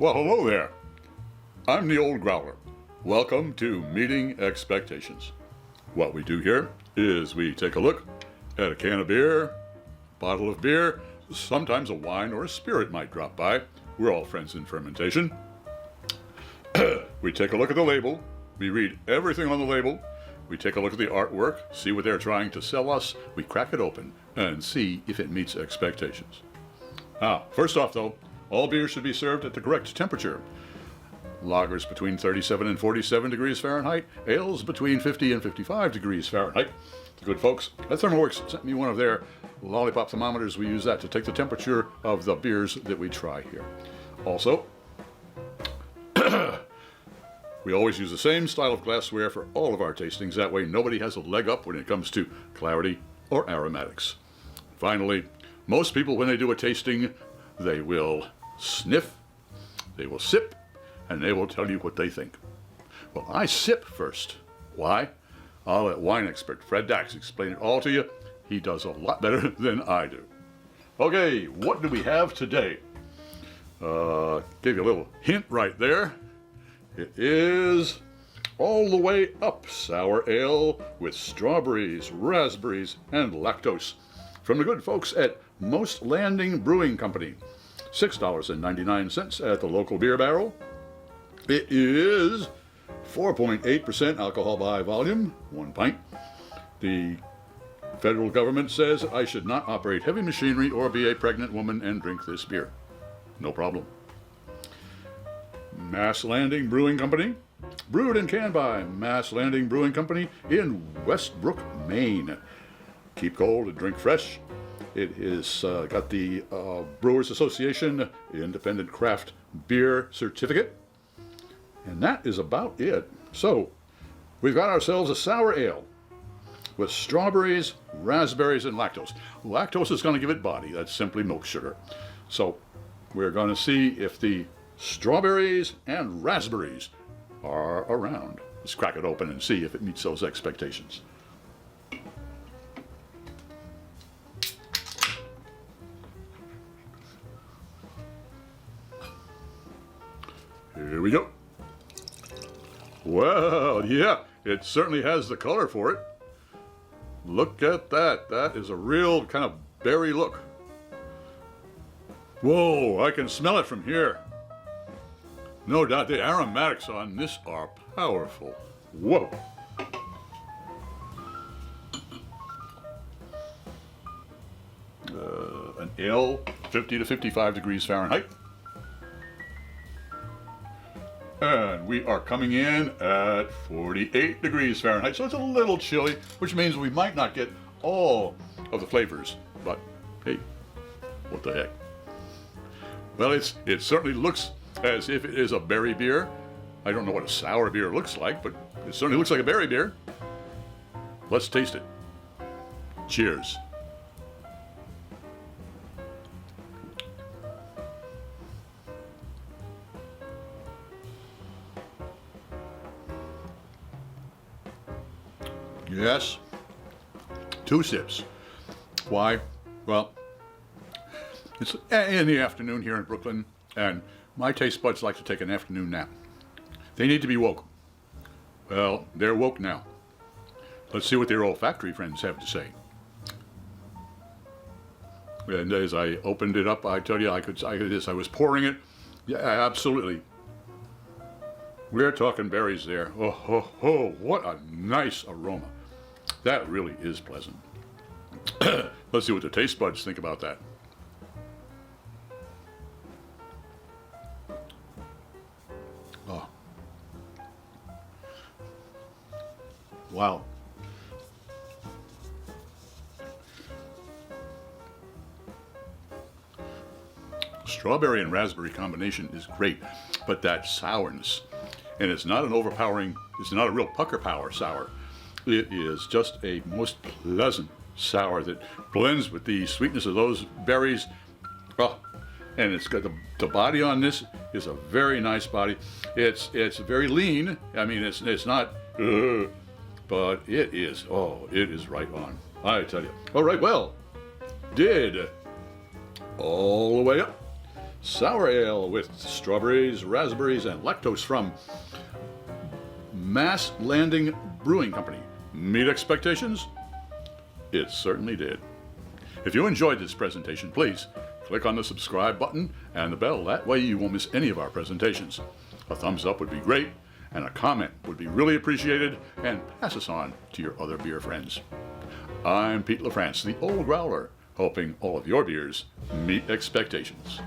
Well, hello there. I'm the old Growler. Welcome to Meeting Expectations. What we do here is we take a look at a can of beer, bottle of beer, sometimes a wine or a spirit might drop by. We're all friends in fermentation. We take a look at the label. We read everything on the label. We take a look at the artwork, see what they're trying to sell us. We crack it open and see if it meets expectations. First off though, all beers should be served at the correct temperature. Lagers between 37 and 47 degrees Fahrenheit, ales between 50 and 55 degrees Fahrenheit. The good folks at ThermoWorks sent me one of their lollipop thermometers. We use that to take the temperature of the beers that we try here. Also, we always use the same style of glassware for all of our tastings. That way nobody has a leg up when it comes to clarity or aromatics. Finally, most people when they do a tasting, they will sniff, they will sip, and they will tell you what they think. Well, I sip first. Why? I'll let wine expert Fred Dax explain it all to you. He does a lot better than I do. Okay, what do we have today? Gave you a little hint right there. It is all the way up sour ale with strawberries, raspberries, and lactose from the good folks at Mast Brewing Company. $6.99 at the local beer barrel. It is 4.8% alcohol by volume, 1 pint. The federal government says I should not operate heavy machinery or be a pregnant woman and drink this beer. No problem. Mast Brewing Company, brewed and canned by Mast Brewing Company in Westbrook, Maine. Keep cold and drink fresh. It is got the Brewers Association Independent Craft Beer Certificate. And that is about it. So, we've got ourselves a sour ale with strawberries, raspberries, and lactose. Lactose is going to give it body. That's simply milk sugar. So, we're going to see if the strawberries and raspberries are around. Let's crack it open and see if it meets those expectations. Here we go. Well, yeah, it certainly has the color for it. Look at that. That is a real kind of berry look. Whoa, I can smell it from here. No doubt the aromatics on this are powerful. Whoa. An ale, 50 to 55 degrees Fahrenheit. And we are coming in at 48 degrees Fahrenheit, so it's a little chilly, which means we might not get all of the flavors, but hey, what the heck. Well, it certainly looks as if it is a berry beer. I don't know what a sour beer looks like, but it certainly looks like a berry beer. Let's taste it. Cheers. Yes, 2 sips. Why? Well, it's in the afternoon here in Brooklyn, and my taste buds like to take an afternoon nap. They need to be woke. Well, they're woke now. Let's see what their olfactory friends have to say. And as I opened it up, I tell you, I was pouring it. Yeah, absolutely. We're talking berries there. Oh, what a nice aroma. That really is pleasant. Let's see what the taste buds think about that. Oh. Wow. Strawberry and raspberry combination is great, but that sourness, and it's not an overpowering, it's not a real pucker power sour. It is just a most pleasant sour that blends with the sweetness of those berries. Oh, and it's got the body on this is a very nice body. It's very lean. I mean, it's not, but it is right on. I tell you. All right, well, did all the way up sour ale with strawberries, raspberries, and lactose from Mast Brewing Company. Meet expectations? It certainly did. If you enjoyed this presentation, please click on the subscribe button and the bell. That way you won't miss any of our presentations. A thumbs up would be great, and a comment would be really appreciated, and pass us on to your other beer friends. I'm Pete LaFrance, the Old Growler, hoping all of your beers meet expectations.